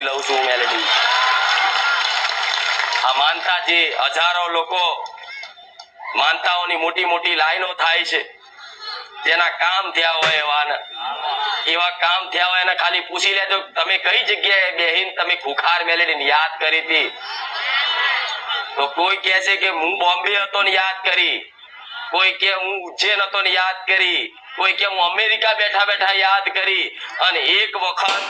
લઉં છું મેલેડી। આ માનતા જે હજારો લોકો માનતાઓની મોટી મોટી લાઈનો થાય છે, જેના કામ થયા હોય એવા કામ થયા હોય એને ખાલી પૂછી લેજો તમે કઈ જગ્યાએ બેહીને તમે ખુખાર મેલેડીને યાદ કરી હતી। તો કોઈ કહે છે કે હું બોમ્બે હતો ને યાદ કરી, કોઈ કે હું ઉજ્જૈન હતો ને યાદ કરી, કોઈ કે હું અમેરિકા બેઠા બેઠા યાદ કરી। અને એક વખત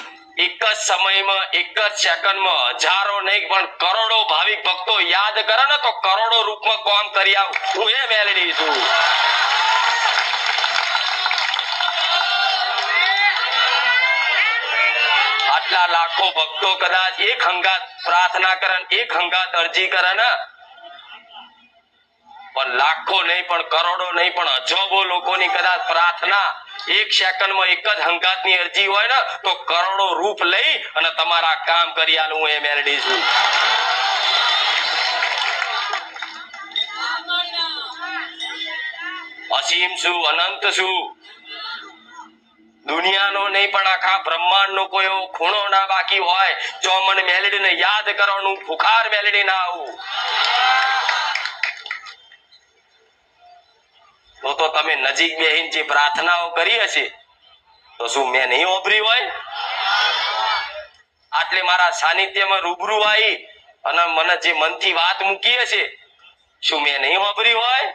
એક જ સમયમાં એક જ સેકન્ડમાં હજારો નહીં પણ કરોડો ભાવિક ભક્તો યાદ કરે ને તો કરોડો રૂપમાં કામ કરી આવું હું એ મેલેડી છું। આટલા લાખો ભક્તો કદાચ એક હંગાત પ્રાર્થના કરે, એક હંગાત અરજી કરે ને, પણ લાખો નહીં પણ કરોડો નહીં પણ અજબો લોકોની કદાચ પ્રાર્થના એક સેકન્ડમાં એક જ હંગાતની અરજી હોય ને તો કરોડો રૂપ લઈ અને તમારા કામ કરી આલું હું એ મેલેડી છું। અસીમ છું, અનંત છું, દુનિયાનો નહીં પણ આખા બ્રહ્માંડનો કોઈ એવો ખૂણો ના બાકી હોય જો મને મેલેડીને યાદ કરવાનું ખુખાર મેલેડી ના આવું તો તમે નજીક બેહીને જે પ્રાર્થનાઓ કરી હશે તો શું મેં નહીં ઓભરી હોય? આટલે મારા સાનિધ્યમાં રૂબરૂ આવી અને મને જે મનથી વાત મૂકી હશે શું મેં નહીં ઓભરી હોય?